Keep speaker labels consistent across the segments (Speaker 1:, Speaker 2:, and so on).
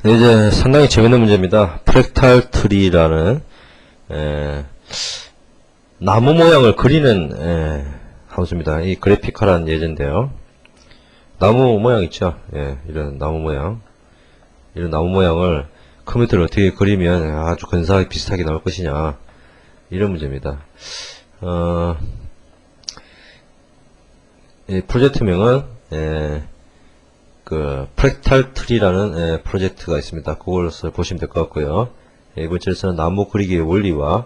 Speaker 1: 네, 이제 상당히 재밌는 문제입니다. 프랙탈 트리라는 나무 모양을 그리는 함수입니다. 이 그래피카라는 예제인데요. 나무 모양 있죠? 이런 나무 모양. 이런 나무 모양을 컴퓨터를 어떻게 그리면 아주 근사하게 비슷하게 나올 것이냐. 이런 문제입니다. 이 프로젝트명은 프랙탈 트리라는 프로젝트가 있습니다. 그것을 보시면 될 것 같고요. 이번 주에서는 나무 그리기의 원리와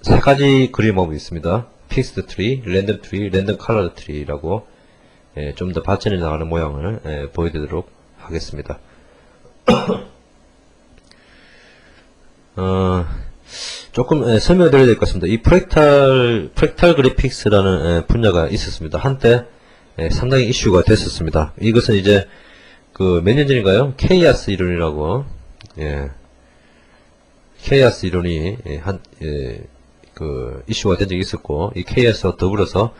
Speaker 1: 세 가지 그림 방법이 있습니다. 픽스드 트리, 랜덤 트리, 랜덤 컬러드 트리라고 좀 더 발전해 나가는 모양을 보여드리도록 하겠습니다. 조금 설명을 드려야 될 것 같습니다. 이 프랙탈 그래픽스라는 분야가 있었습니다. 한때 상당히 이슈가 됐었습니다. 이것은 이제 몇 년 전인가요? 케이아스 이론이라고 케이아스 이론이 이슈가 된 적이 있었고, 이 케이아스와 더불어서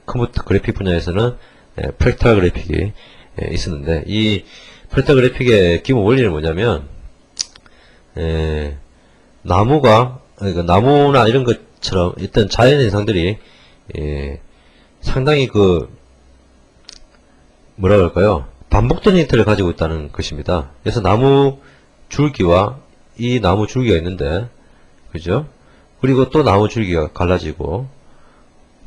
Speaker 1: 컴퓨터 그래픽 분야에서는 프랙탈 그래픽이 있었는데, 이 프랙탈 그래픽의 기본 원리는 뭐냐면 나무나 이런 것처럼 어떤 자연 현상들이 상당히 뭐라 그럴까요? 반복되는 형태를 가지고 있다는 것입니다. 그래서 나무 줄기와 이 나무 줄기가 있는데, 그죠? 그리고 또 나무 줄기가 갈라지고,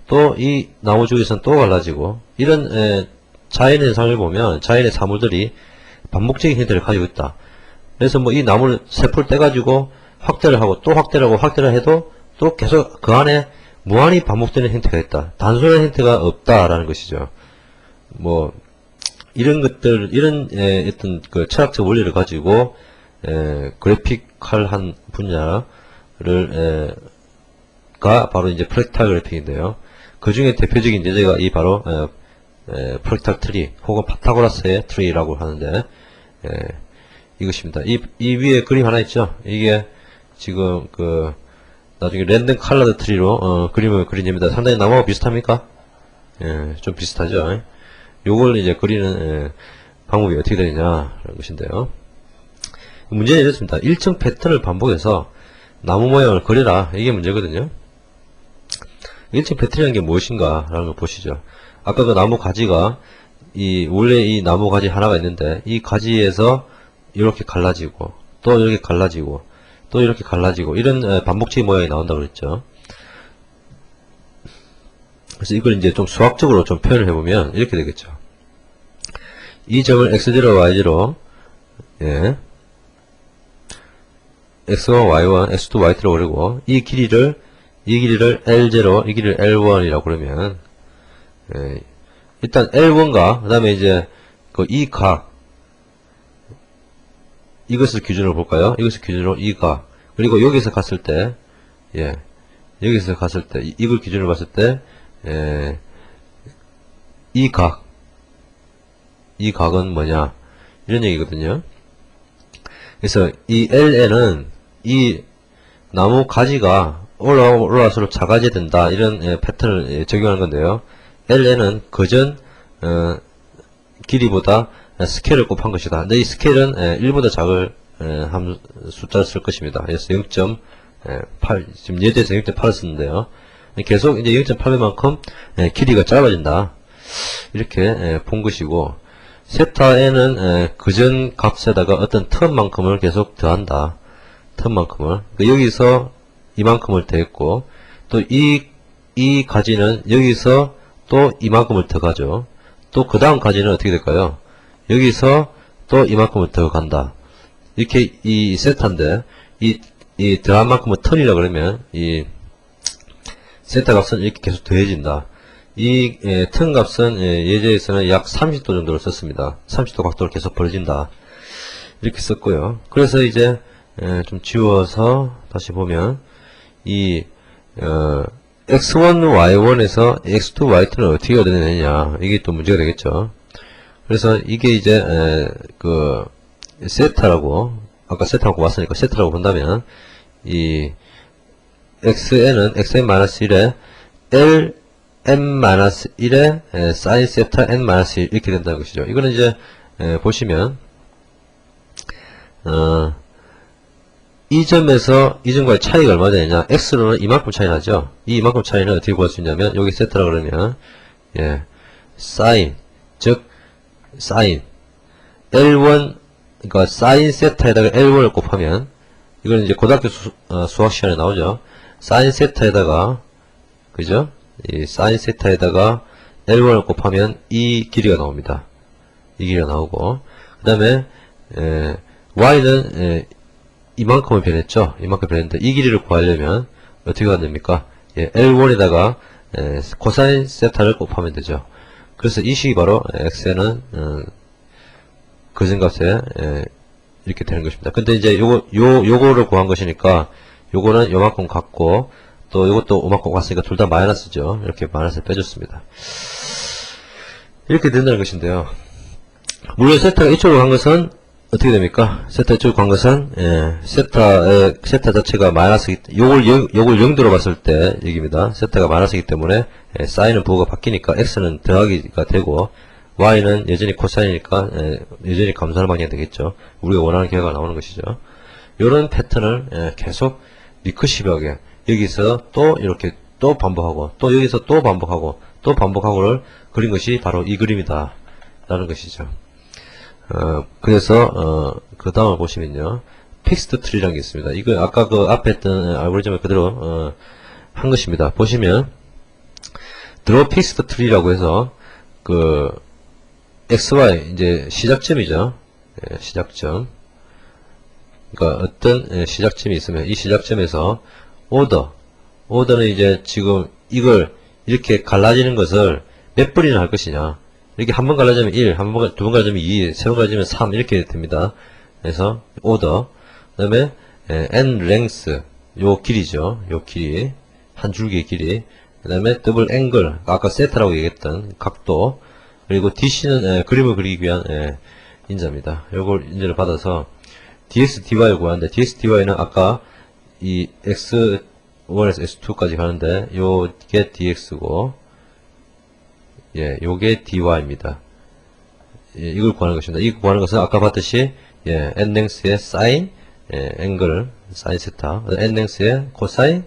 Speaker 1: 또 이 나무 줄기에서는 또 갈라지고, 이런 자연 현상을 보면 자연의 사물들이 반복적인 형태를 가지고 있다. 그래서 이 나무를 세 풀 떼가지고 확대를 하고 또 확대를 하고 확대를 해도 또 계속 그 안에 무한히 반복되는 형태가 있다. 단순한 형태가 없다라는 것이죠. 이런 것들, 이런 어떤 철학적 원리를 가지고 그래픽할한 분야를 가 바로 이제 프랙탈 그래픽인데요. 그 중에 대표적인 예제가 이 바로 프랙탈 트리 혹은 파타고라스의 트리라고 하는데 이것입니다. 이 위에 그림 하나 있죠? 이게 지금 나중에 랜덤 컬러드 트리로 그림을 그린 예입니다. 상당히 나무와 비슷합니까? 좀 비슷하죠. 요걸 이제 그리는 방법이 어떻게 되느냐라는 것인데요. 문제는 이렇습니다. 일정 패턴을 반복해서 나무 모양을 그려라. 이게 문제거든요. 일정 패턴이라는 게 무엇인가 라는 걸 보시죠. 아까 그 나무 가지가 원래 이 나무 가지 하나가 있는데, 이 가지에서 이렇게 갈라지고 또 이렇게 갈라지고 또 이렇게 갈라지고 이런 반복적인 모양이 나온다고 그랬죠. 그래서 이걸 이제 좀 수학적으로 좀 표현을 해보면 이렇게 되겠죠. 이 점을 x0, y0 x1, y1, x2, y2라고 그러고, 이 길이를 L0, 이 길이를 L1이라고 그러면 일단 L1과 그 다음에 이제 이 각, 이것을 기준으로 볼까요? 이것을 기준으로 이 각, 그리고 여기서 갔을 때 여기서 갔을 때 이걸 기준으로 봤을 때 이 각은 뭐냐, 이런 얘기거든요. 그래서 이 LN은 이 나무 가지가 올라갈수록 작아져야 된다, 이런 패턴을 적용하는 건데요. LN은 그전 길이보다 스케일을 곱한 것이다. 근데 이 스케일은 1보다 작을 숫자를 쓸 것입니다. 그래서 0.8, 지금 예제에서 0.8을 썼는데요. 계속 이제 0.8배만큼 길이가 짧아진다, 이렇게 본 것이고, 세타 n은 그전 값에다가 어떤 텀만큼을 계속 더한다. 텀만큼을. 여기서 이만큼을 더했고, 또 이 가지는 여기서 또 이만큼을 더 가죠. 또 그 다음 가지는 어떻게 될까요? 여기서 또 이만큼을 더 간다. 이렇게 이 세타인데, 이 더한 만큼은 턴이라 그러면 이 세타 값은 이렇게 계속 더해진다. 이 턴 값은 예제에서는 약 30도 정도를 썼습니다. 30도 각도를 계속 벌어진다, 이렇게 썼고요. 그래서 이제 좀 지워서 다시 보면 이 x1, y1에서 x2, y2는 어떻게 얻어내느냐, 이게 또 문제가 되겠죠. 그래서 이게 이제 세타라고, 아까 세타라고 왔으니까 세타라고 본다면, 이 xn은 xn-1에 n-1에 sin 세타 n-1 이렇게 된다는 것이죠. 이거는 이제 보시면 이 점에서 이 점과의 차이가 얼마 되느냐. x로는 이만큼 차이 나죠. 이만큼 차이는 어떻게 구할 수 있냐면 여기 세타라 그러면 sin 즉 sin L1 그러니까 sin 세타에다가 L1을 곱하면 이건 이제 고등학교 수학 시간에 나오죠. sin 세타에다가 그죠? 이 sin 세타에다가 L1을 곱하면 이 길이가 나옵니다. 이 길이가 나오고 그 다음에 y는 이만큼을 변했죠. 이만큼 변했는데 이 길이를 구하려면 어떻게 하면 됩니까? L1에다가 코사인 세타를 곱하면 되죠. 그래서 이 식이 바로 x에는 거진값에 이렇게 되는 것입니다. 근데 이제 요거를 구한 것이니까 요거는 요만큼 같고 또 요것도 요만큼 같으니까 둘 다 마이너스죠. 이렇게 마이너스를 빼줬습니다. 이렇게 된다는 것인데요. 물론 세타가 이쪽으로 간 것은 어떻게 됩니까? 세타 이쪽으로 간 것은 세타 자체가 마이너스이기 때문에 요걸 0도로 봤을 때 얘기입니다. 세타가 마이너스이기 때문에 사인은 부호가 바뀌니까 x는 더하기가 되고 y는 여전히 코사인이니까 여전히 감소하는 방향이 되겠죠. 우리가 원하는 결과가 나오는 것이죠. 이런 패턴을 계속 리커시브하게 여기서 또 이렇게 또 반복하고 또 여기서 또 반복하고 또 반복하고를 그린 것이 바로 이 그림이다 라는 것이죠. 그래서 그 다음을 보시면요, 픽스드 트리라는 게 있습니다. 이거 아까 그 앞에 했던 알고리즘을 그대로 한 것입니다. 보시면 드로 픽스드 트리라고 해서 그 XY 이제 시작점이죠. 시작점. 그러니까 어떤 시작점이 있으면 이 시작점에서 오더는 이제 지금 이걸 이렇게 갈라지는 것을 몇 번이나 할 것이냐. 이렇게 한 번 갈라지면 1, 두 번 갈라지면 2, 세 번 갈라지면 3 이렇게 됩니다. 그래서 오더. 그다음에 n 랭스 요 길이죠. 요 길이 한 줄기의 길이. 그다음에 더블 앵글 아까 세타라고 얘기했던 각도. 그리고 DC는 그림을 그리기 위한 인자입니다. 요걸 인자를 받아서 dx dy를 구하는데 dx dy는 아까 이 x1에서 x2까지 가는데 요게 dx고 요게 dy입니다. 이걸 구하는 것입니다. 이거 구하는 것은 아까 봤듯이 n 랭스의 sin 앵글 sin 세타, n 랭스의 코사인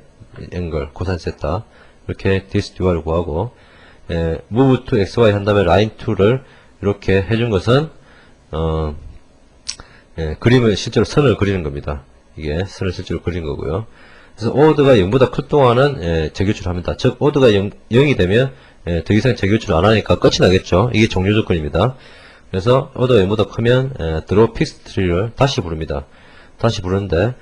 Speaker 1: 앵글 코사인 세타 이렇게 dx dy를 구하고 move to xy 한 다음에 line 2를 이렇게 해준 것은 그림을 실제로 선을 그리는 겁니다. 이게 선을 실제로 그리는 거고요. 그래서 오드가 0보다 클 동안은 재교출을 합니다. 즉 오드가 0이 되면 더 이상 재교출을 안 하니까 끝이 나겠죠. 이게 종료 조건입니다. 그래서 오드가 0보다 크면 드로 픽스 트리를 다시 부릅니다. 다시 부르는데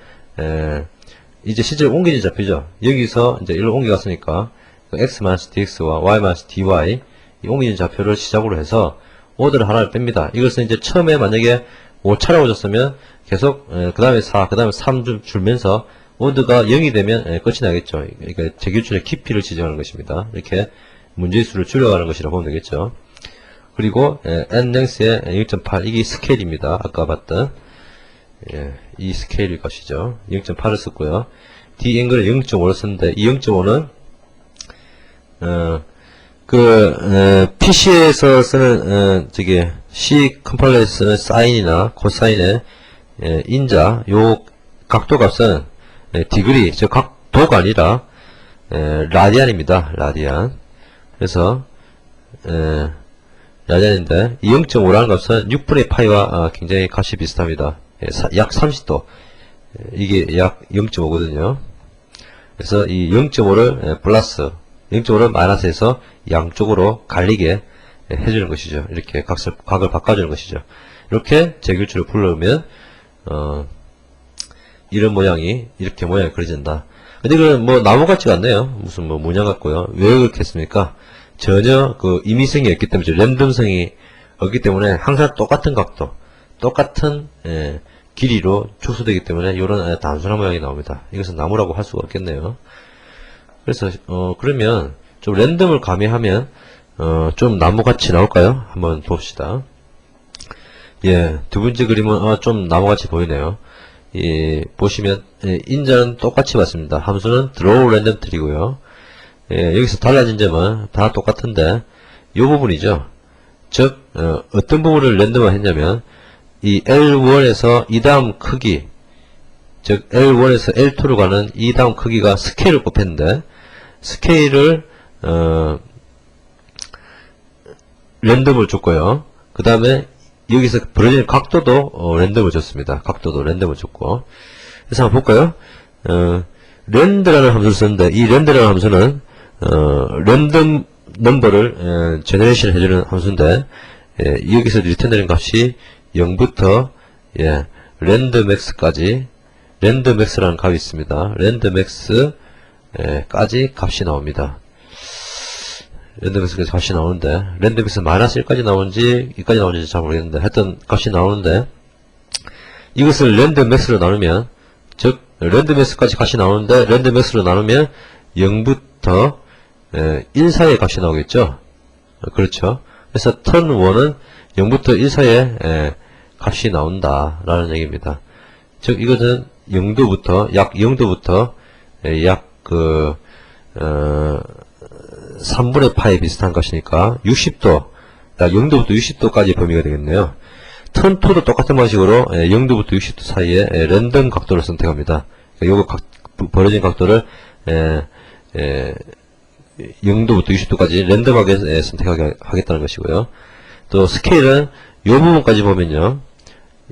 Speaker 1: 이제 실제로 옮기지 잡히죠. 여기서 이제 일로 옮겨갔으니까 x-dx와 y-dy 이 옮기는 좌표를 시작으로 해서 오더를 하나를 뺍니다. 이것은 이제 처음에 만약에 5차라고 줬으면 계속 그 다음에 4, 그 다음에 3 줄면서 오더가 0이 되면 끝이 나겠죠. 그러니까 재교출의 깊이를 지정하는 것입니다. 이렇게 문제의 수를 줄여가는 것이라고 보면 되겠죠. 그리고 n 랭스의 0.8 이게 스케일입니다. 아까 봤던 이 스케일일 것이죠. 0.8을 썼고요. d 앵글을 0.5를 썼는데 이 0.5는 PC에서 쓰는, C 컴파일러에서 쓰는 사인이나 코사인의, 인자, 요 각도 값은, 디그리, 즉 각도가 아니라, 라디안입니다. 라디안. 그래서, 라디안인데, 이 0.5라는 값은 6분의 파이와 굉장히 값이 비슷합니다. 약 30도. 이게 약 0.5거든요. 그래서 이 0.5를 플러스, 0.5를 마이너스해서 양쪽으로 갈리게 해주는 것이죠. 이렇게 각을 바꿔주는 것이죠. 이렇게 재교출을 불러오면 이런 모양이 이렇게 모양이 그려진다. 근데 이거는 뭐 나무 같지가 않네요. 무슨 뭐 문양 같고요. 왜 그렇게 했습니까? 전혀 그 임의성이 없기 때문이죠. 랜덤성이 없기 때문에 항상 똑같은 각도, 똑같은 길이로 축소되기 때문에 이런 단순한 모양이 나옵니다. 이것은 나무라고 할 수가 없겠네요. 그래서 그러면 좀 랜덤을 가미하면 좀 나무같이 나올까요? 한번 봅시다. 두 번째 그림은 좀 나무같이 보이네요. 보시면 인자는 똑같이 받습니다. 함수는 draw random tree고요. 여기서 달라진 점은 다 똑같은데 이 부분이죠. 즉 어떤 부분을 랜덤화 했냐면 이 L1에서 이 다음 크기, 즉 L1에서 L2로 가는 이 다음 크기가 스케일을 곱했는데 스케일을 랜덤을 줬고요. 그 다음에 여기서 벌어지는 각도도 랜덤을 줬습니다. 각도도 랜덤을 줬고. 그래서 한번 볼까요? 랜드라는 함수를 썼는데 이 랜드라는 함수는 랜덤 넘버를 제너레이션 해주는 함수인데 여기서 리턴되는 값이 0부터 랜덤x까지 랜덤x라는 값이 있습니다. 랜덤x까지 값이 나옵니다. 랜덤x까지 값이 나오는데 랜덤x 마이너스 1까지 나오는지 2까지 나오는지 잘 모르겠는데 하여튼 값이 나오는데 이것을 랜덤x로 나누면 즉 랜덤x까지 값이 나오는데 랜덤x로 나누면 0부터 1 사이의 값이 나오겠죠. 그렇죠. 그래서 턴 1은 0부터 1 사이의 값이 나온다라는 얘기입니다. 즉 이것은 0도부터 약 0도부터 약 3분의 파에 비슷한 것이니까 60도, 약 0도부터 60도까지 범위가 되겠네요. 턴 2도 똑같은 방식으로 0도부터 60도 사이에 랜덤 각도를 선택합니다. 요거 벌어진 각도를 0도부터 60도까지 랜덤하게 선택하게 하겠다는 것이고요. 또 스케일은 요 부분까지 보면요.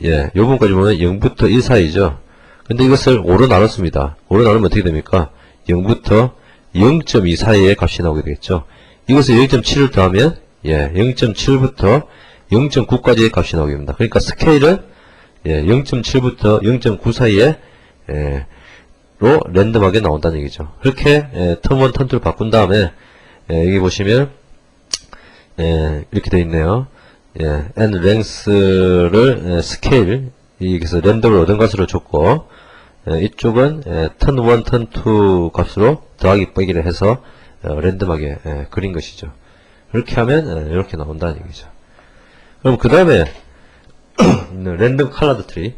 Speaker 1: 요 부분까지 보면 0부터 1 사이죠. 근데 이것을 5로 나눴습니다. 5로 나누면 어떻게 됩니까? 0부터 0.2 사이의 값이 나오게 되겠죠. 이것을 0.7을 더하면 0.7부터 0.9까지의 값이 나오게 됩니다. 그러니까 스케일은 0.7부터 0.9 사이에 로 랜덤하게 나온다는 얘기죠. 그렇게 턴1, 턴2를 바꾼 다음에 여기 보시면 이렇게 되어 있네요. n length를 스케일 여기서 랜덤을 얻은 것으로 줬고 이쪽은 턴1, 턴2 값으로 더하기 빼기를 해서 랜덤하게 그린 것이죠. 이렇게 하면 이렇게 나온다는 얘기죠. 그럼 그 다음에 랜덤 컬러드 트리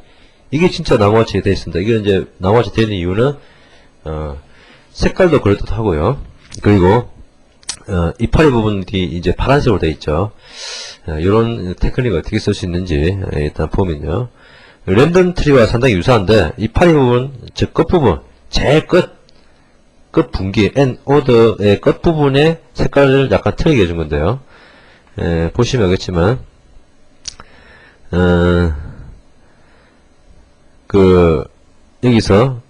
Speaker 1: 이게 진짜 나무같이 되어 있습니다. 이게 이제 나무같이 되어 있는 이유는 색깔도 그럴듯하고요. 그리고 이파리 부분이 이제 파란색으로 되어 있죠. 이런 테크닉을 어떻게 쓸 수 있는지 일단 보면요. 랜덤 트리와 상당히 유사한데 이파리 부분, 즉 끝부분, 제일 끝 분기 n 오더의 끝부분의 색깔을 약간 틀리게 해준 건데요. 보시면 알겠지만 여기서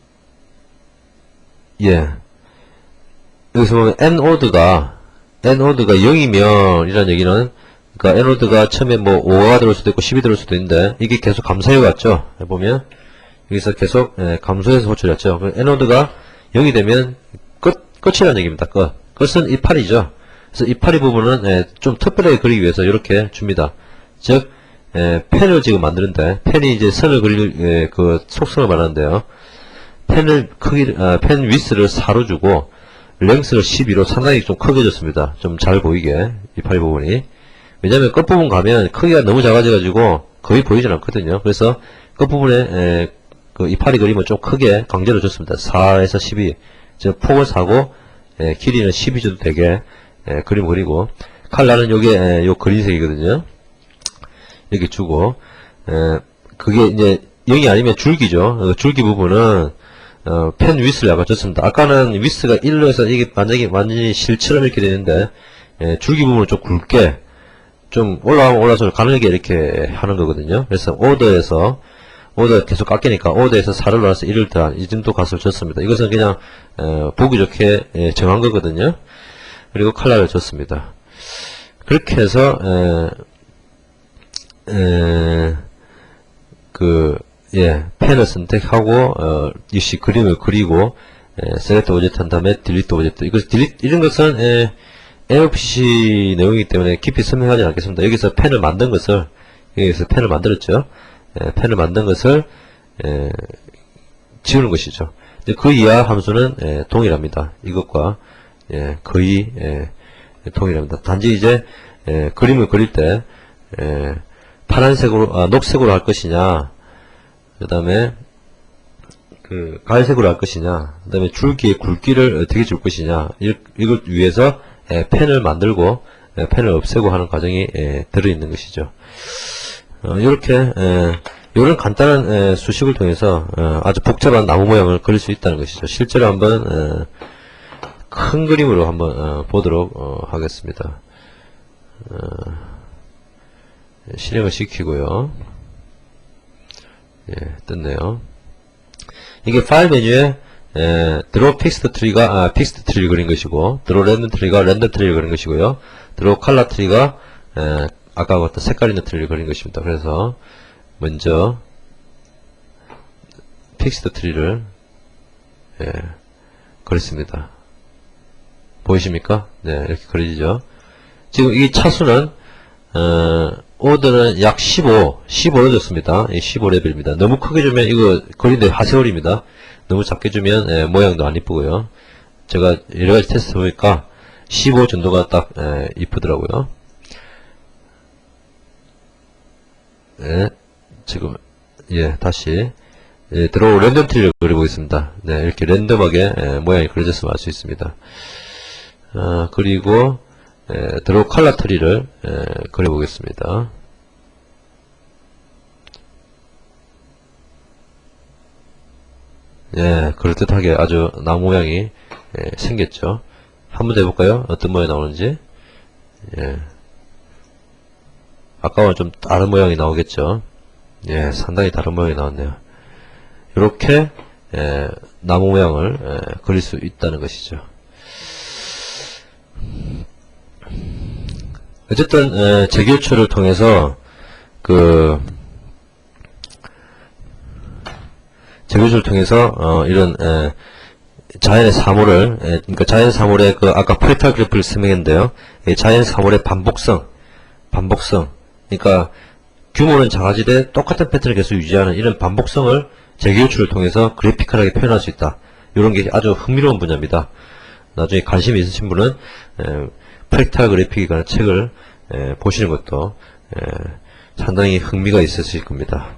Speaker 1: 여기서 보면 n오드가 0이면 이란 얘기는 그러니까 n오드가 처음에 뭐 5가 들어올 수도 있고 10이 들어올 수도 있는데 이게 계속 감소해 왔죠. 보면 여기서 계속 감소해서 호출이 왔죠. n오드가 0이 되면 끝이라는 얘기입니다. 끝은 이파리죠. 그래서 이파리 부분은 좀 특별하게 그리기 위해서 이렇게 줍니다. 즉 펜을 지금 만드는데 펜이 이제 선을 그릴 그 속성을 말하는데요. 펜 위스를 4로 주고 랭스를 12로 상당히 좀 크게 줬습니다. 좀 잘 보이게 이파리 부분이. 왜냐면 끝부분 가면 크기가 너무 작아져가지고 거의 보이진 않거든요. 그래서 끝부분에 그 이파리 그림을 좀 크게 강제로 줬습니다. 4에서 12. 즉 폭을 4고 길이는 12 줘도 되게 그림 그리고 컬러는 요게 요 그린색이거든요. 이렇게 주고 그게 이제 0이 아니면 줄기죠. 줄기 부분은 펜 위스를 약간 줬습니다. 아까는 위스가 1로 해서 이게 완전히 실처럼 이렇게 되는데 줄기 부분을 좀 굵게 좀 올라가면 올라서 가늘게 이렇게 하는 거거든요. 그래서 오더 계속 깎이니까 오더에서 4를 넣어서 1을 더한 이 정도 값을 줬습니다. 이것은 그냥 보기 좋게 정한 거거든요. 그리고 컬러를 줬습니다. 그렇게 해서 펜을 선택하고 역시 그림을 그리고 셀렉트 오브젝트 한 다음에 딜리트 오브젝트. 이런 것은 NFC 내용이기 때문에 깊이 설명하지 않겠습니다. 여기서 펜을 만든 것을 펜을 만들었죠. 펜을 만든 것을 지우는 것이죠. 그 이하 함수는 동일합니다. 이것과 거의 동일합니다. 단지 이제 그림을 그릴 때 파란색으로 녹색으로 할 것이냐, 그 다음에 그 갈색으로 할 것이냐, 그 다음에 줄기의 굵기를 어떻게 줄 것이냐, 이걸 위해서 펜을 만들고 펜을 없애고 하는 과정이 들어있는 것이죠. 이렇게 이런 간단한 수식을 통해서 아주 복잡한 나무 모양을 그릴 수 있다는 것이죠. 실제로 한번 큰 그림으로 한번 보도록 하겠습니다. 실행을 시키고요. 예, 떴네요. 이게 파일 메뉴에 드로우 픽스드 트리가 픽스드 트리를 그린 것이고, 드로우 랜덤 트리가 랜덤 트리를 그린 것이고요. 드로우 컬러 트리가 아까 봤던 색깔 있는 트리를 그린 것입니다. 그래서 먼저 픽스드 트리를 그렸습니다. 보이십니까? 네, 이렇게 그려지죠. 지금 이 차수는 오더는 약 15를 줬습니다. 15레벨입니다. 너무 크게 주면 이거 그린데 하세월입니다. 너무 작게 주면 모양도 안 이쁘고요. 제가 여러가지 테스트 해보니까 15 정도가 딱 이쁘더라고요. 네, 지금 다시 드로우 랜덤 트리를 그려보겠습니다. 네, 이렇게 랜덤하게 모양이 그려졌으면 알 수 있습니다. 그리고 드로우 컬러 트리를 그려보겠습니다. 예, 그럴듯하게 아주 나무 모양이 생겼죠. 한번 더 해볼까요? 어떤 모양이 나오는지. 예. 아까와 좀 다른 모양이 나오겠죠. 예, 상당히 다른 모양이 나왔네요. 이렇게 나무 모양을 그릴 수 있다는 것이죠. 어쨌든 재교출을 통해서 이런 자연의 사물을 그러니까 자연 사물의 아까 프랙탈 그래프를 설명했는데요. 자연 사물의 반복성 그러니까 규모는 작아지되 똑같은 패턴을 계속 유지하는 이런 반복성을 재교출을 통해서 그래피컬하게 표현할 수 있다. 이런 게 아주 흥미로운 분야입니다. 나중에 관심이 있으신 분은 프랙탈 그래픽에 관한 책을 보시는 것도 상당히 흥미가 있으실 겁니다.